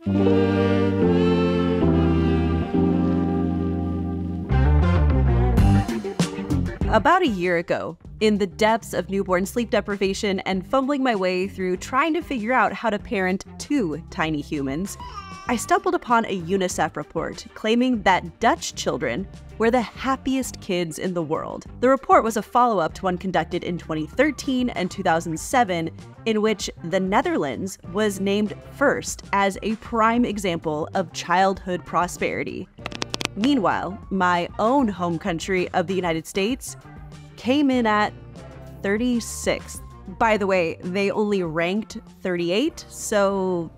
About a year ago, in the depths of newborn sleep deprivation and fumbling my way through trying to figure out how to parent two tiny humans, I stumbled upon a UNICEF report claiming that Dutch children were the happiest kids in the world. The report was a follow-up to one conducted in 2013 and 2007, in which the Netherlands was named first as a prime example of childhood prosperity. Meanwhile, my own home country of the United States came in at 36th. By the way, they only ranked 38, so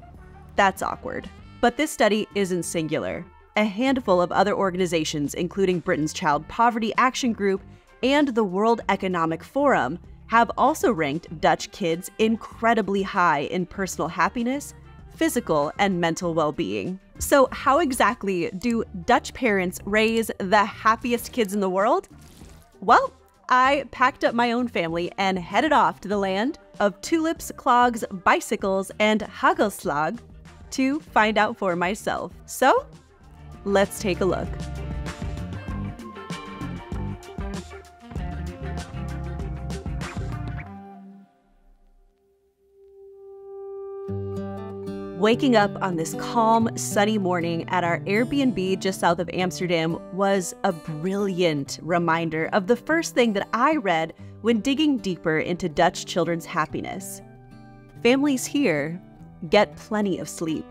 that's awkward. But this study isn't singular. A handful of other organizations, including Britain's Child Poverty Action Group and the World Economic Forum, have also ranked Dutch kids incredibly high in personal happiness, physical and mental well-being. So how exactly do Dutch parents raise the happiest kids in the world? Well, I packed up my own family and headed off to the land of tulips, clogs, bicycles, and hagelslag to find out for myself. So, let's take a look. Waking up on this calm, sunny morning at our Airbnb just south of Amsterdam was a brilliant reminder of the first thing that I read when digging deeper into Dutch children's happiness. Families here get plenty of sleep.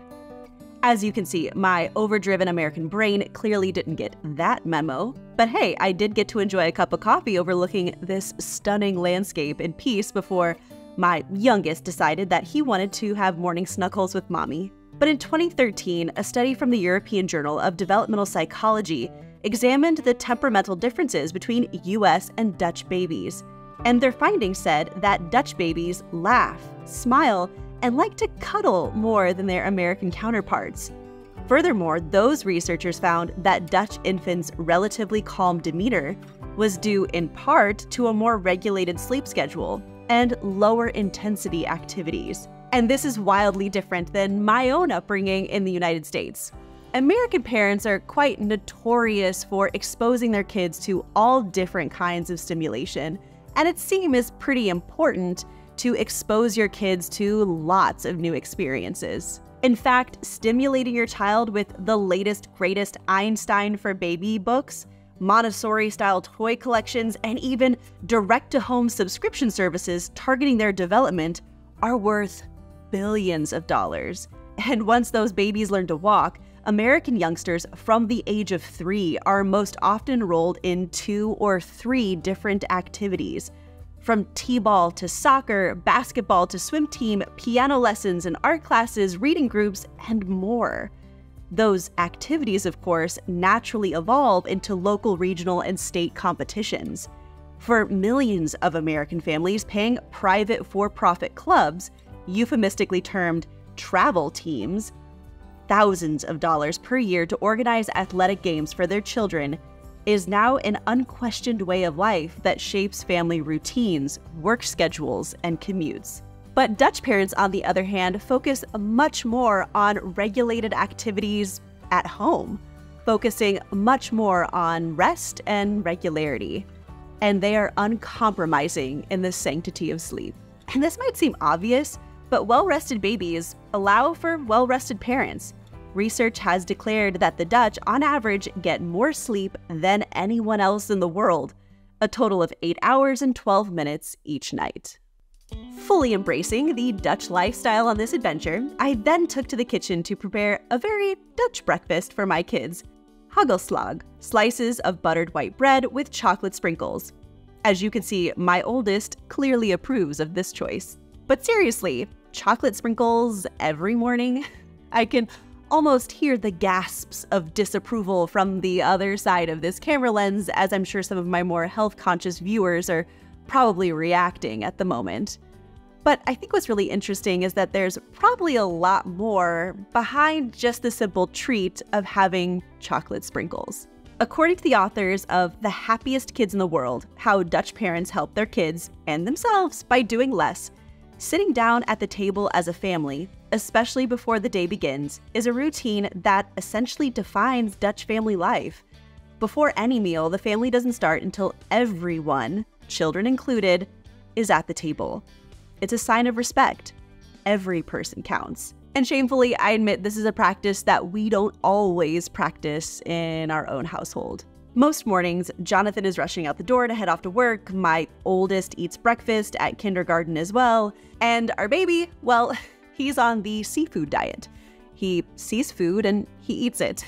As you can see, my overdriven American brain clearly didn't get that memo, but hey, I did get to enjoy a cup of coffee overlooking this stunning landscape in peace before my youngest decided that he wanted to have morning snuggles with mommy. But in 2013, a study from the European Journal of Developmental Psychology examined the temperamental differences between US and Dutch babies. And their findings said that Dutch babies laugh, smile, and like to cuddle more than their American counterparts. Furthermore, those researchers found that Dutch infants' relatively calm demeanor was due in part to a more regulated sleep schedule and lower intensity activities. And this is wildly different than my own upbringing in the United States. American parents are quite notorious for exposing their kids to all different kinds of stimulation, and it seems pretty important to expose your kids to lots of new experiences. In fact, stimulating your child with the latest, greatest Einstein for baby books, Montessori-style toy collections, and even direct-to-home subscription services targeting their development are worth billions of dollars. And once those babies learn to walk, American youngsters from the age of 3 are most often enrolled in 2 or 3 different activities, from t-ball to soccer, basketball to swim team, piano lessons and art classes, reading groups, and more. Those activities, of course, naturally evolve into local, regional, and state competitions. For millions of American families paying private for-profit clubs, euphemistically termed travel teams, thousands of dollars per year to organize athletic games for their children is now an unquestioned way of life that shapes family routines, work schedules, and commutes. But Dutch parents, on the other hand, focus much more on regulated activities at home, focusing much more on rest and regularity. And they are uncompromising in the sanctity of sleep. And this might seem obvious, but well-rested babies allow for well-rested parents. Research has declared that the Dutch, on average, get more sleep than anyone else in the world, a total of 8 hours and 12 minutes each night. Fully embracing the Dutch lifestyle on this adventure, I then took to the kitchen to prepare a very Dutch breakfast for my kids. Hagelslag, slices of buttered white bread with chocolate sprinkles. As you can see, my oldest clearly approves of this choice. But seriously, chocolate sprinkles every morning? I can almost hear the gasps of disapproval from the other side of this camera lens, as I'm sure some of my more health-conscious viewers are probably reacting at the moment. But I think what's really interesting is that there's probably a lot more behind just the simple treat of having chocolate sprinkles. According to the authors of The Happiest Kids in the World, How Dutch Parents Help Their Kids and Themselves by Doing Less, sitting down at the table as a family, especially before the day begins, is a routine that essentially defines Dutch family life. Before any meal, the family doesn't start until everyone, children included, is at the table. It's a sign of respect. Every person counts. And shamefully, I admit this is a practice that we don't always practice in our own household. Most mornings, Jonathan is rushing out the door to head off to work, my oldest eats breakfast at kindergarten as well, and our baby, well, he's on the seafood diet. He sees food and he eats it.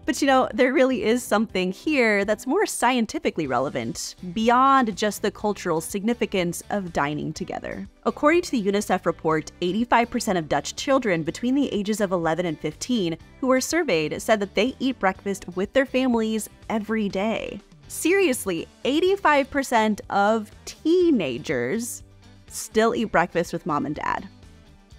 But you know, there really is something here that's more scientifically relevant, beyond just the cultural significance of dining together. According to the UNICEF report, 85% of Dutch children between the ages of 11 and 15 who were surveyed said that they eat breakfast with their families every day. Seriously, 85% of teenagers still eat breakfast with mom and dad.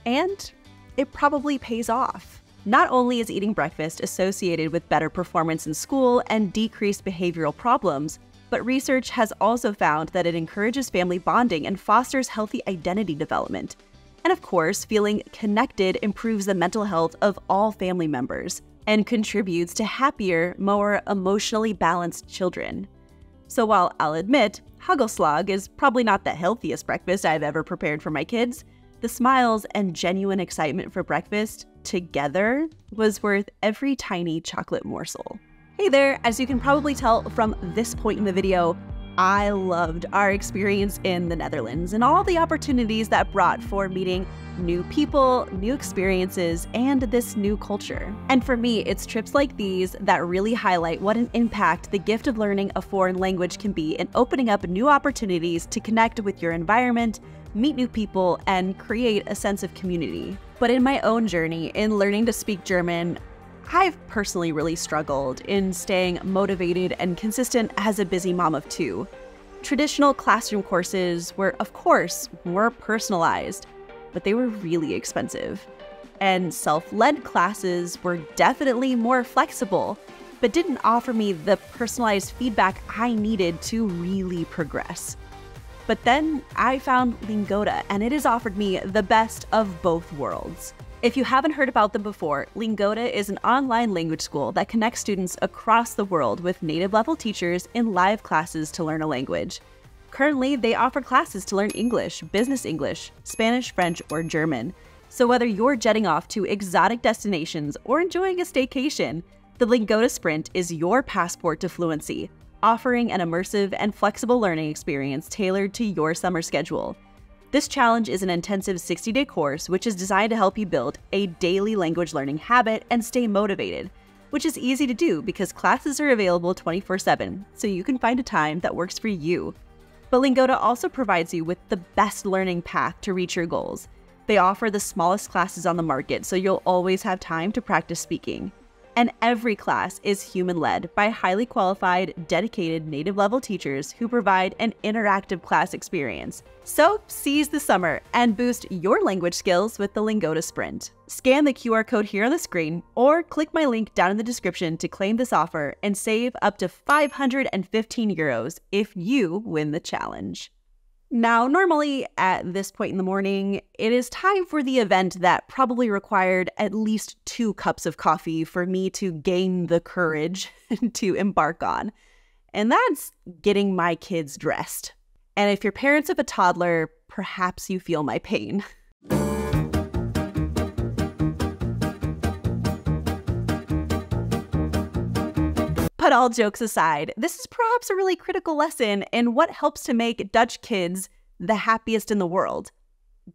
And it probably pays off. Not only is eating breakfast associated with better performance in school and decreased behavioral problems, but research has also found that it encourages family bonding and fosters healthy identity development. And of course, feeling connected improves the mental health of all family members and contributes to happier, more emotionally balanced children. So while I'll admit, hagelslag is probably not the healthiest breakfast I've ever prepared for my kids, the smiles and genuine excitement for breakfast together was worth every tiny chocolate morsel. Hey there, as you can probably tell from this point in the video, I loved our experience in the Netherlands and all the opportunities that brought for meeting new people, new experiences, and this new culture. And for me, it's trips like these that really highlight what an impact the gift of learning a foreign language can be in opening up new opportunities to connect with your environment, meet new people, and create a sense of community. But in my own journey in learning to speak German, I've personally really struggled in staying motivated and consistent as a busy mom of two. Traditional classroom courses were, of course, more personalized, but they were really expensive. And self-led classes were definitely more flexible, but didn't offer me the personalized feedback I needed to really progress. But then I found Lingoda, and it has offered me the best of both worlds. If you haven't heard about them before, Lingoda is an online language school that connects students across the world with native-level teachers in live classes to learn a language. Currently, they offer classes to learn English, business English, Spanish, French, or German. So whether you're jetting off to exotic destinations or enjoying a staycation, the Lingoda Sprint is your passport to fluency, offering an immersive and flexible learning experience tailored to your summer schedule. This challenge is an intensive 60-day course which is designed to help you build a daily language learning habit and stay motivated, which is easy to do because classes are available 24/7, so you can find a time that works for you. But Lingoda also provides you with the best learning path to reach your goals. They offer the smallest classes on the market, so you'll always have time to practice speaking. And every class is human-led by highly qualified, dedicated native-level teachers who provide an interactive class experience. So seize the summer and boost your language skills with the Lingoda Sprint. Scan the QR code here on the screen or click my link down in the description to claim this offer and save up to 515 euros if you win the challenge. Now, normally at this point in the morning, it is time for the event that probably required at least 2 cups of coffee for me to gain the courage to embark on. And that's getting my kids dressed. And if you're parents of a toddler, perhaps you feel my pain. But all jokes aside, this is perhaps a really critical lesson in what helps to make Dutch kids the happiest in the world.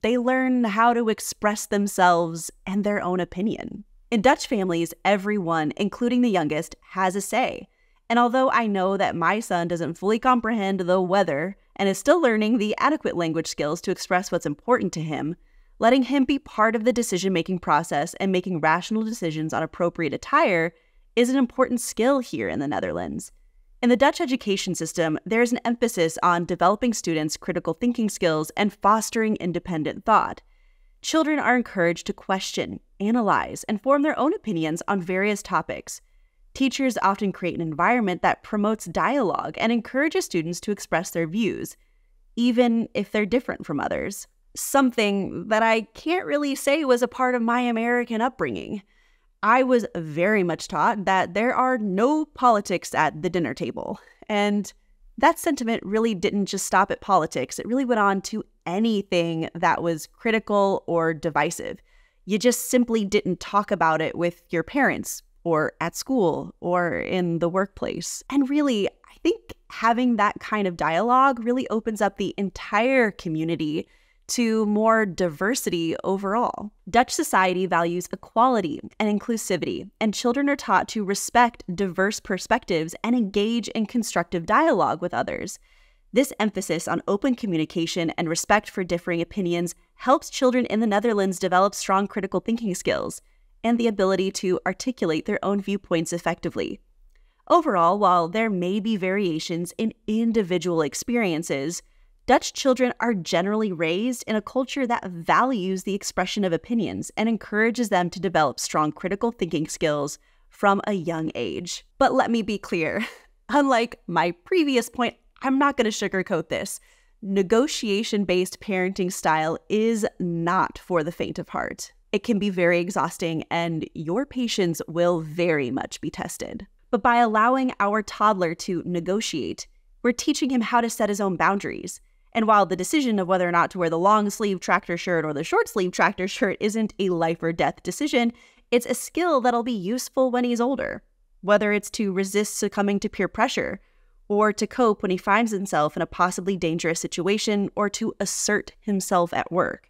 They learn how to express themselves and their own opinion. In Dutch families, everyone, including the youngest, has a say. And although I know that my son doesn't fully comprehend the weather and is still learning the adequate language skills to express what's important to him, letting him be part of the decision-making process and making rational decisions on appropriate attire is an important skill here in the Netherlands. In the Dutch education system, there is an emphasis on developing students' critical thinking skills and fostering independent thought. Children are encouraged to question, analyze, and form their own opinions on various topics. Teachers often create an environment that promotes dialogue and encourages students to express their views, even if they're different from others. something that I can't really say was a part of my American upbringing. I was very much taught that there are no politics at the dinner table. And that sentiment really didn't just stop at politics. It really went on to anything that was critical or divisive. You just simply didn't talk about it with your parents or at school or in the workplace. And really, I think having that kind of dialogue really opens up the entire community to more diversity overall. Dutch society values equality and inclusivity, and children are taught to respect diverse perspectives and engage in constructive dialogue with others. This emphasis on open communication and respect for differing opinions helps children in the Netherlands develop strong critical thinking skills and the ability to articulate their own viewpoints effectively. Overall, while there may be variations in individual experiences, Dutch children are generally raised in a culture that values the expression of opinions and encourages them to develop strong critical thinking skills from a young age. But let me be clear, unlike my previous point, I'm not going to sugarcoat this. Negotiation-based parenting style is not for the faint of heart. It can be very exhausting, and your patience will very much be tested. But by allowing our toddler to negotiate, we're teaching him how to set his own boundaries. And while the decision of whether or not to wear the long-sleeve tractor shirt or the short-sleeve tractor shirt isn't a life-or-death decision, it's a skill that'll be useful when he's older, whether it's to resist succumbing to peer pressure, or to cope when he finds himself in a possibly dangerous situation, or to assert himself at work.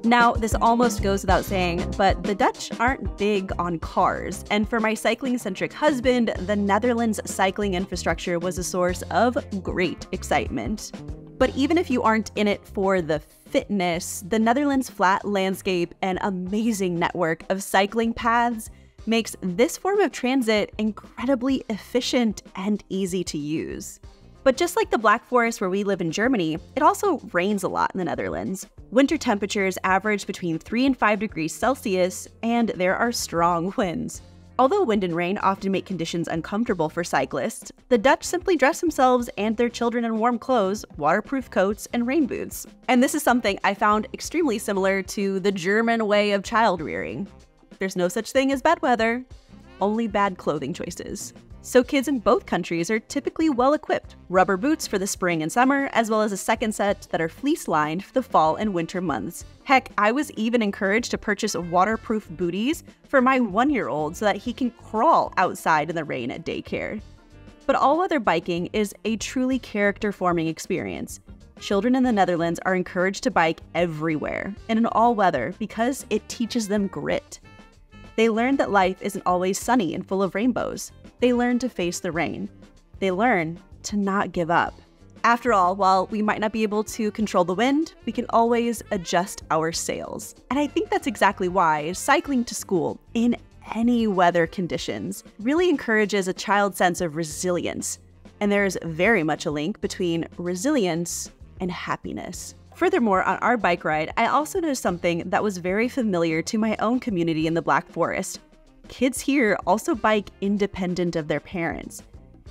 Now, this almost goes without saying, but the Dutch aren't big on cars, and for my cycling-centric husband, the Netherlands' cycling infrastructure was a source of great excitement. But even if you aren't in it for the fitness, the Netherlands' flat landscape and amazing network of cycling paths makes this form of transit incredibly efficient and easy to use. But just like the Black Forest where we live in Germany, it also rains a lot in the Netherlands. Winter temperatures average between 3 and 5 degrees Celsius, and there are strong winds. Although wind and rain often make conditions uncomfortable for cyclists, the Dutch simply dress themselves and their children in warm clothes, waterproof coats, and rain boots. And this is something I found extremely similar to the German way of child rearing. There's no such thing as bad weather, only bad clothing choices. So kids in both countries are typically well-equipped. Rubber boots for the spring and summer, as well as a second set that are fleece-lined for the fall and winter months. Heck, I was even encouraged to purchase waterproof booties for my 1-year-old so that he can crawl outside in the rain at daycare. But all-weather biking is a truly character-forming experience. Children in the Netherlands are encouraged to bike everywhere and in all weather because it teaches them grit. They learn that life isn't always sunny and full of rainbows. They learn to face the rain. They learn to not give up. After all, while we might not be able to control the wind, we can always adjust our sails. And I think that's exactly why cycling to school in any weather conditions really encourages a child's sense of resilience. And there's very much a link between resilience and happiness. Furthermore, on our bike ride, I also noticed something that was very familiar to my own community in the Black Forest. Kids here also bike independent of their parents.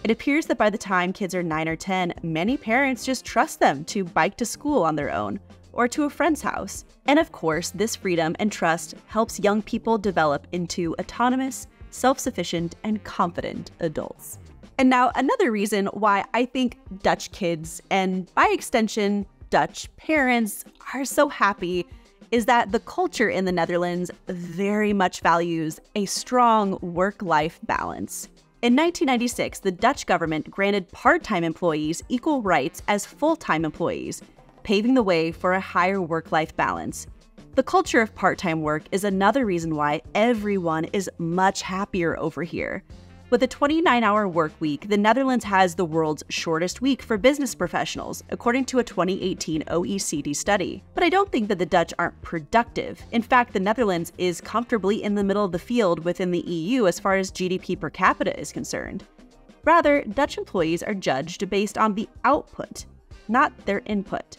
It appears that by the time kids are 9 or 10, many parents just trust them to bike to school on their own or to a friend's house. And of course, this freedom and trust helps young people develop into autonomous, self-sufficient, and confident adults. And now another reason why I think Dutch kids, and by extension, Dutch parents, are so happy is that the culture in the Netherlands very much values a strong work-life balance. In 1996, the Dutch government granted part-time employees equal rights as full-time employees, paving the way for a higher work-life balance. The culture of part-time work is another reason why everyone is much happier over here. With a 29-hour work week, the Netherlands has the world's shortest week for business professionals, according to a 2018 OECD study. But I don't think that the Dutch aren't productive. In fact, the Netherlands is comfortably in the middle of the field within the EU as far as GDP per capita is concerned. Rather, Dutch employees are judged based on the output, not their input.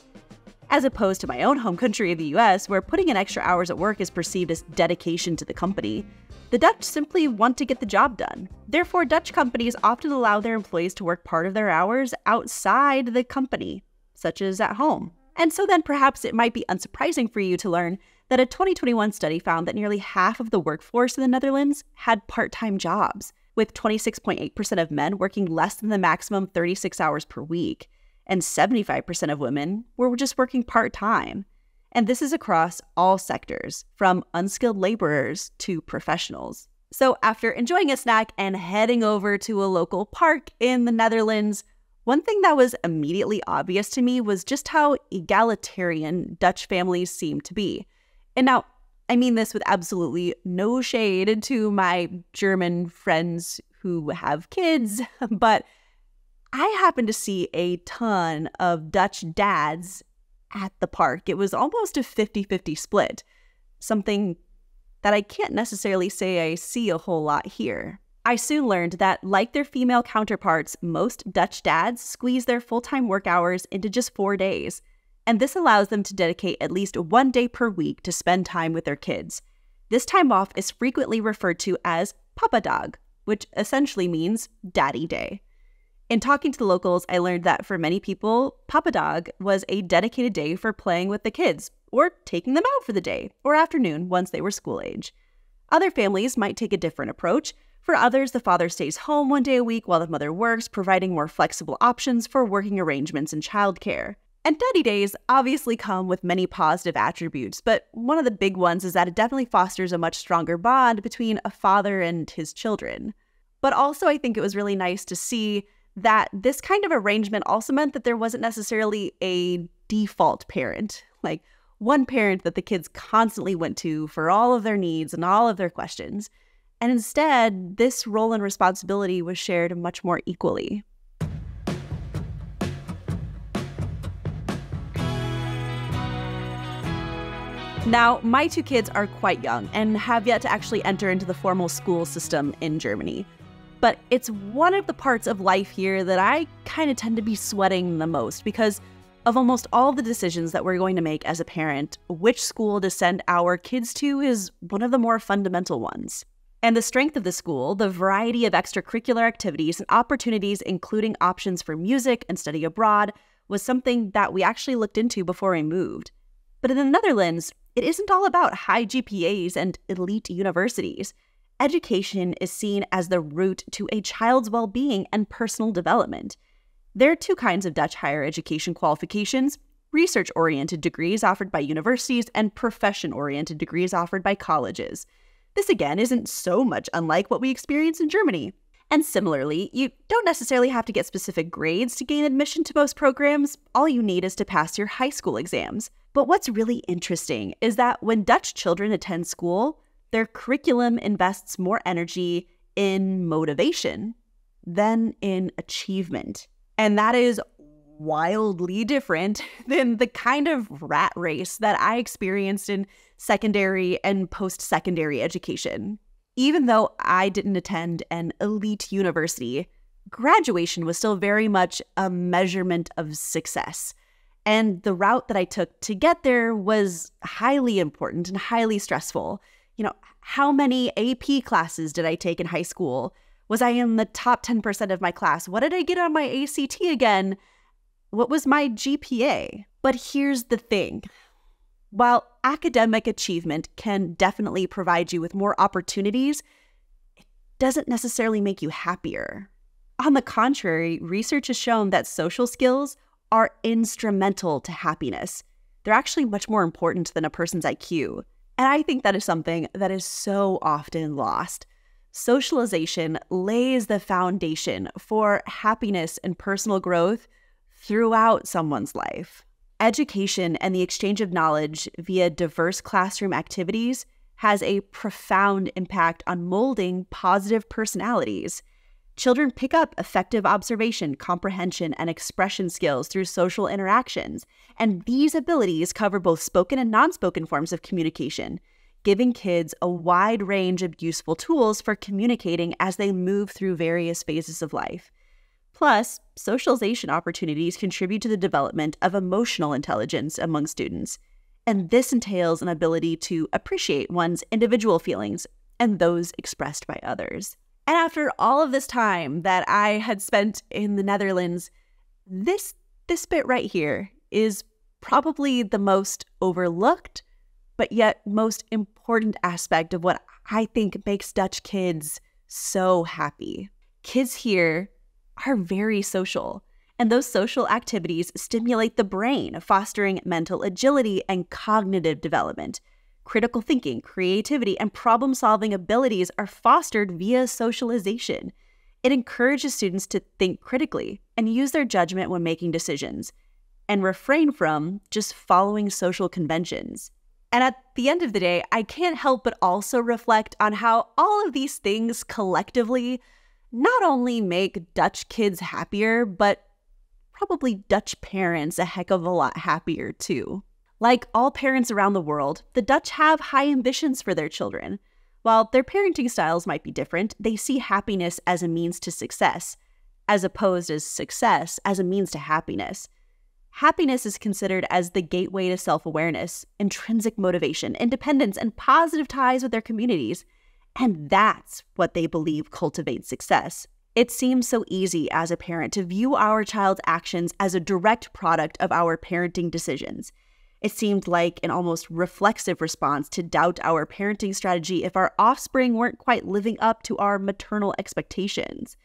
As opposed to my own home country of the US, where putting in extra hours at work is perceived as dedication to the company, the Dutch simply want to get the job done. Therefore, Dutch companies often allow their employees to work part of their hours outside the company, such as at home. And so then perhaps it might be unsurprising for you to learn that a 2021 study found that nearly half of the workforce in the Netherlands had part-time jobs, with 26.8% of men working less than the maximum 36 hours per week, and 75% of women were just working part-time. And this is across all sectors, from unskilled laborers to professionals. So after enjoying a snack and heading over to a local park in the Netherlands, one thing that was immediately obvious to me was just how egalitarian Dutch families seem to be. And now, I mean this with absolutely no shade to my German friends who have kids, but I happened to see a ton of Dutch dads at the park. It was almost a 50-50 split, something that I can't necessarily say I see a whole lot here. I soon learned that, like their female counterparts, most Dutch dads squeeze their full-time work hours into just 4 days, and this allows them to dedicate at least 1 day per week to spend time with their kids. This time off is frequently referred to as Papadag, which essentially means Daddy Day. In talking to the locals, I learned that for many people, Papadag was a dedicated day for playing with the kids, or taking them out for the day or afternoon once they were school age. Other families might take a different approach. For others, the father stays home 1 day a week while the mother works, providing more flexible options for working arrangements and childcare. And Daddy Days obviously come with many positive attributes, but one of the big ones is that it definitely fosters a much stronger bond between a father and his children. But also, I think it was really nice to see that this kind of arrangement also meant that there wasn't necessarily a default parent, like one parent that the kids constantly went to for all of their needs and all of their questions. And instead, this role and responsibility was shared much more equally. Now, my 2 kids are quite young and have yet to actually enter into the formal school system in Germany. But it's one of the parts of life here that I kind of tend to be sweating the most because of almost all the decisions that we're going to make as a parent. Which school to send our kids to is one of the more fundamental ones. And the strength of the school, the variety of extracurricular activities and opportunities, including options for music and study abroad, was something that we actually looked into before we moved. But in the Netherlands, it isn't all about high GPAs and elite universities. Education is seen as the route to a child's well-being and personal development. There are 2 kinds of Dutch higher education qualifications: research-oriented degrees offered by universities and profession-oriented degrees offered by colleges. This again isn't so much unlike what we experience in Germany. And similarly, you don't necessarily have to get specific grades to gain admission to most programs. All you need is to pass your high school exams. But what's really interesting is that when Dutch children attend school, their curriculum invests more energy in motivation than in achievement. And that is wildly different than the kind of rat race that I experienced in secondary and post-secondary education. Even though I didn't attend an elite university, graduation was still very much a measurement of success. And the route that I took to get there was highly important and highly stressful. How many AP classes did I take in high school? Was I in the top 10% of my class? What did I get on my ACT again? What was my GPA? But here's the thing. While academic achievement can definitely provide you with more opportunities, it doesn't necessarily make you happier. On the contrary, research has shown that social skills are instrumental to happiness. They're actually much more important than a person's IQ. And I think that is something that is so often lost. Socialization lays the foundation for happiness and personal growth throughout someone's life. Education and the exchange of knowledge via diverse classroom activities has a profound impact on molding positive personalities. Children pick up effective observation, comprehension, and expression skills through social interactions, and these abilities cover both spoken and non-spoken forms of communication, giving kids a wide range of useful tools for communicating as they move through various phases of life. Plus, socialization opportunities contribute to the development of emotional intelligence among students, and this entails an ability to appreciate one's individual feelings and those expressed by others. And after all of this time that I had spent in the Netherlands, this bit right here is probably the most overlooked, but yet most important aspect of what I think makes Dutch kids so happy. Kids here are very social, and those social activities stimulate the brain, fostering mental agility and cognitive development. Critical thinking, creativity, and problem-solving abilities are fostered via socialization. It encourages students to think critically and use their judgment when making decisions, and refrain from just following social conventions. And at the end of the day, I can't help but also reflect on how all of these things collectively not only make Dutch kids happier, but probably Dutch parents a heck of a lot happier too. Like all parents around the world, the Dutch have high ambitions for their children. While their parenting styles might be different, they see happiness as a means to success, as opposed as success as a means to happiness. Happiness is considered as the gateway to self-awareness, intrinsic motivation, independence, and positive ties with their communities. And that's what they believe cultivates success. It seems so easy as a parent to view our child's actions as a direct product of our parenting decisions. It seemed like an almost reflexive response to doubt our parenting strategy if our offspring weren't quite living up to our maternal expectations.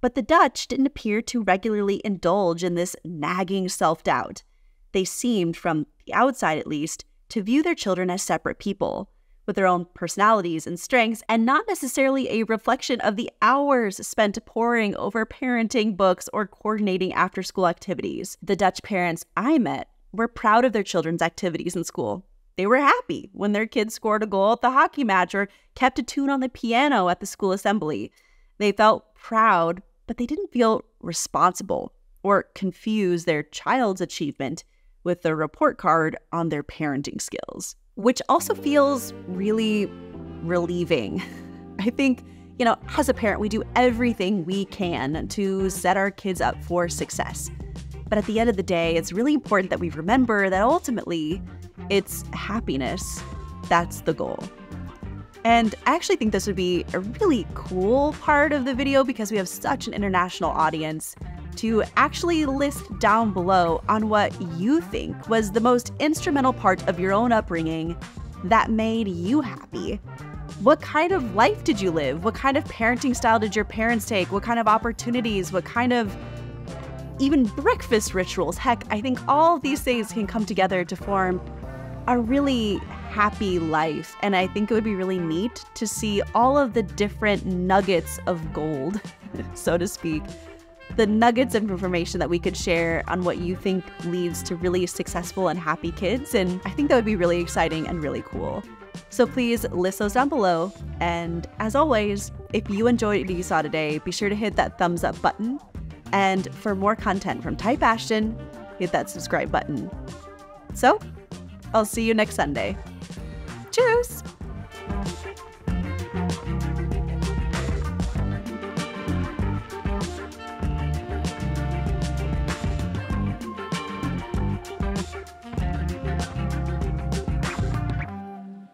But the Dutch didn't appear to regularly indulge in this nagging self-doubt. They seemed, from the outside at least, to view their children as separate people, with their own personalities and strengths, and not necessarily a reflection of the hours spent poring over parenting books or coordinating after-school activities. The Dutch parents I met were proud of their children's activities in school. They were happy when their kids scored a goal at the hockey match or kept a tune on the piano at the school assembly. They felt proud, but they didn't feel responsible or confuse their child's achievement with the report card on their parenting skills, which also feels really relieving. I think, as a parent, we do everything we can to set our kids up for success. But at the end of the day, it's really important that we remember that ultimately it's happiness that's the goal. And I actually think this would be a really cool part of the video because we have such an international audience to actually list down below on what you think was the most instrumental part of your own upbringing that made you happy. What kind of life did you live? What kind of parenting style did your parents take? What kind of opportunities? What kind of even breakfast rituals? Heck, I think all these things can come together to form a really happy life. And I think it would be really neat to see all of the different nuggets of gold, so to speak, the nuggets of information that we could share on what you think leads to really successful and happy kids. And I think that would be really exciting and really cool. So please list those down below. And as always, if you enjoyed what you saw today, be sure to hit that thumbs up button. And for more content from Type Ashton, hit that subscribe button. So, I'll see you next Sunday. Cheers!